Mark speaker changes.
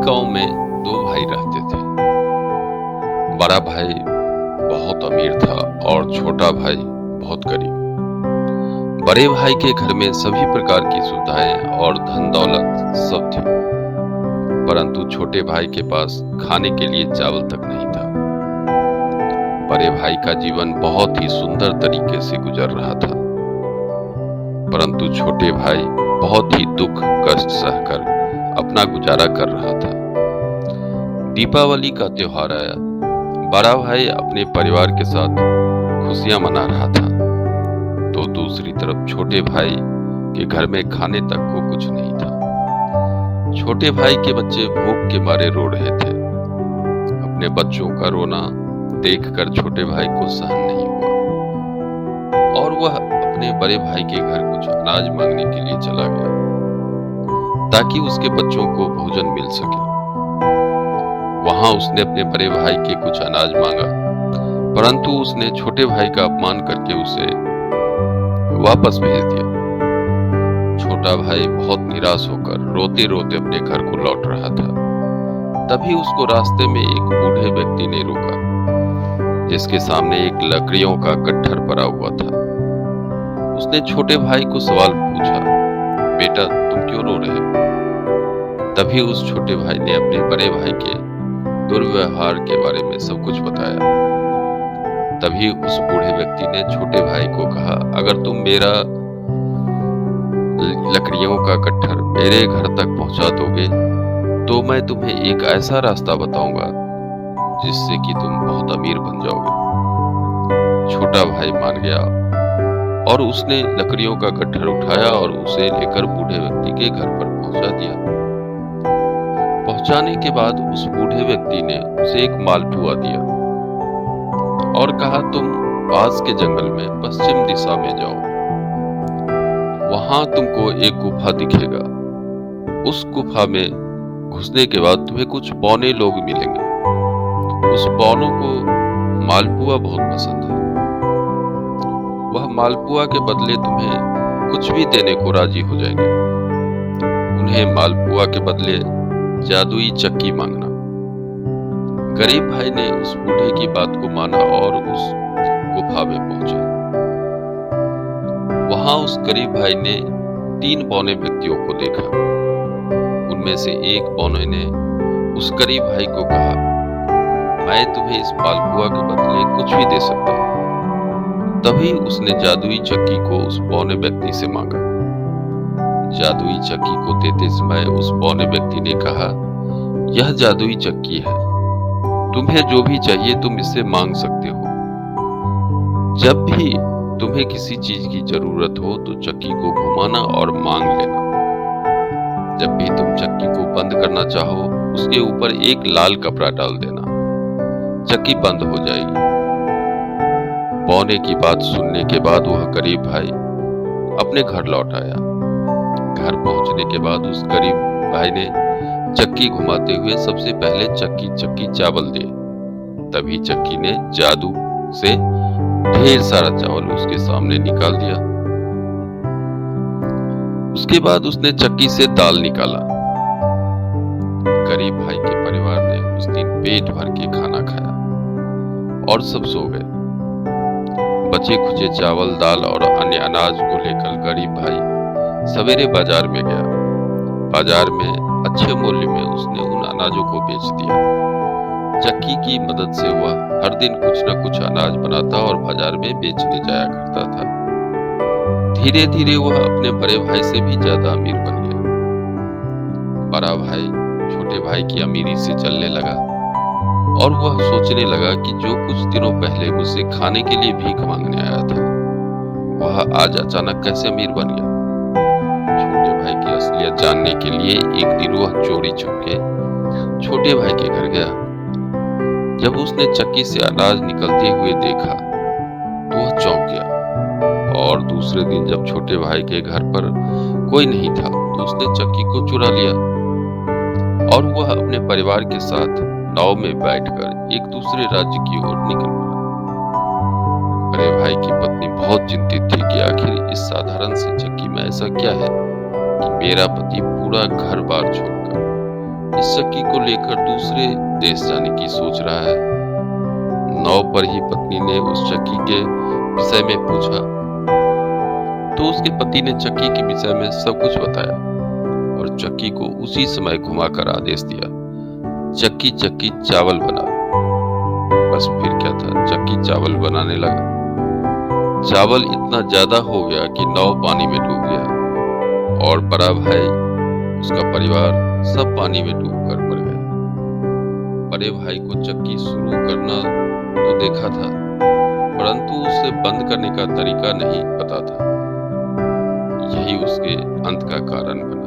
Speaker 1: गांव में दो भाई रहते थे। बड़ा भाई बहुत अमीर था और छोटा भाई बहुत गरीब। बड़े भाई के घर में सभी प्रकार की सुविधाएं और धन दौलत सब थी, परंतु छोटे भाई के पास खाने के लिए चावल तक नहीं था। बड़े भाई का जीवन बहुत ही सुंदर तरीके से गुजर रहा था, परंतु छोटे भाई बहुत ही दुख कष्ट सहकर अपना गुजारा कर रहा था। दीपावली का त्योहार आया। बड़ा भाई अपने परिवार के साथ खुशियां मना रहा था, तो दूसरी तरफ छोटे भाई के घर में खाने तक को कुछ नहीं था। छोटे भाई के बच्चे भूख के मारे रो रहे थे। अपने बच्चों का रोना देखकर छोटे भाई को सहन नहीं हुआ और वह अपने बड़े भाई के घर कुछ अनाज मांगने के लिए चला गया, ताकि उसके बच्चों को भोजन मिल सके। वहां उसने अपने बड़े भाई के कुछ अनाज मांगा, परंतु उसने छोटे भाई का अपमान करके उसे वापस भेज दिया। छोटा भाई बहुत निराश होकर रोते रोते अपने घर को लौट रहा था। तभी उसको रास्ते में एक बूढ़े व्यक्ति ने रोका, जिसके सामने एक लकड़ियों का गट्ठर पड़ा हुआ था। उसने छोटे भाई को सवाल पूछा, बेटा तुम क्यों रो रहे हो? तभी उस छोटे भाई ने अपने बड़े भाई के दुर्व्यवहार के बारे में सब कुछ बताया। तभी उस बूढ़े व्यक्ति ने छोटे भाई को कहा, अगर तुम मेरा लकड़ियों का गट्ठर मेरे घर तक पहुंचा दोगे तो मैं तुम्हें एक ऐसा रास्ता बताऊंगा जिससे कि तुम बहुत अमीर बन जाओगे। छोटा भाई मान गया और उसने लकड़ियों का गट्ठर उठाया और उसे लेकर बूढ़े व्यक्ति के घर पर पहुंचा दिया। पहुंचाने के बाद उस बूढ़े व्यक्ति ने उसे एक मालपुआ दिया और कहा, तुम पास के जंगल में पश्चिम दिशा में जाओ, वहां तुमको एक गुफा दिखेगा। उस गुफा में घुसने के बाद तुम्हें कुछ बौने लोग मिलेंगे। उस बौनों को मालपुआ बहुत पसंद है। वह मालपुआ के बदले तुम्हें कुछ भी देने को राजी हो जाएंगे। उन्हें मालपुआ के बदले जादुई चक्की मांगना। गरीब भाई ने उस बूढ़े की बात को माना और उस गुफा में पहुंचा। वहां उस गरीब भाई ने 3 बौने व्यक्तियों को देखा। उनमें से एक बौने ने उस गरीब भाई को कहा, मैं तुम्हें इस मालपुआ के बदले कुछ भी दे सकता हूं। तभी उसने जादुई चक्की को उस बौने व्यक्ति से मांगा। जादुई चक्की को देते समय उस बौने व्यक्ति ने कहा, यह जादुई चक्की है, तुम्हें जो भी चाहिए तुम इससे मांग सकते हो। जब भी तुम्हें किसी चीज की जरूरत हो तो चक्की को घुमाना और मांग लेना। जब भी तुम चक्की को बंद करना चाहो उसके ऊपर एक लाल कपड़ा डाल देना, चक्की बंद हो जाएगी। बौने की बात सुनने के बाद वह गरीब भाई अपने घर लौट आया। घर पहुंचने के बाद उस गरीब भाई ने चक्की घुमाते हुए सबसे पहले चक्की चक्की चावल दिए। तभी चक्की ने जादू से ढेर सारा चावल उसके सामने निकाल दिया। उसके बाद उसने चक्की से दाल निकाला। गरीब भाई के परिवार ने उस दिन पेट भर के खाना खाया और सब सो गए। बचे खुचे चावल, दाल और अन्य अनाज को लेकर गरीब भाई सवेरे बाजार में गया। बाजार में अच्छे मूल्य में उसने उन अनाजों को बेच दिया। चक्की की मदद से वह हर दिन कुछ न कुछ अनाज बनाता और बाजार में बेचने जाया करता था। धीरे धीरे वह अपने बड़े भाई से भी ज्यादा अमीर बन गया। बड़ा भाई छोटे भाई की अमीरी से जलने लगा और वह सोचने लगा कि जो कुछ दिनों पहले मुझसे खाने के लिए भीख मांगने आया था, वह आज अचानक कैसे अमीर बन गया। छोटे भाई की असलियत जानने के लिए एक दिन वह चोरी छुपके छोटे भाई के घर गया। जब उसने चक्की से अनाज निकलते हुए देखा तो वह चौंक गया और दूसरे दिन जब छोटे भाई के घर पर कोई नहीं था तो उसने चक्की को चुरा लिया और वह अपने परिवार के साथ नाव में बैठकर एक दूसरे राज्य की ओर निकल पड़ा। बड़े भाई की पत्नी बहुत चिंतित थी कि आखिर इस साधारण सी चक्की में ऐसा क्या है कि मेरा पति पूरा घर बार छोड़कर इस चक्की को लेकर दूसरे देश जाने की सोच रहा है। नाव पर ही पत्नी ने उस चक्की के विषय में पूछा, तो उसके पति ने चक्की के विषय में सब कुछ बताया और चक्की को उसी समय घुमाकर आदेश दिया, चक्की चक्की चावल बना। बस फिर क्या था, चक्की चावल बनाने लगा। चावल इतना ज्यादा हो गया कि नाव पानी में डूब गया और बड़ा भाई, उसका परिवार सब पानी में डूबकर मर गए। बड़े भाई को चक्की शुरू करना तो देखा था, परंतु उसे बंद करने का तरीका नहीं पता था। यही उसके अंत का कारण बना।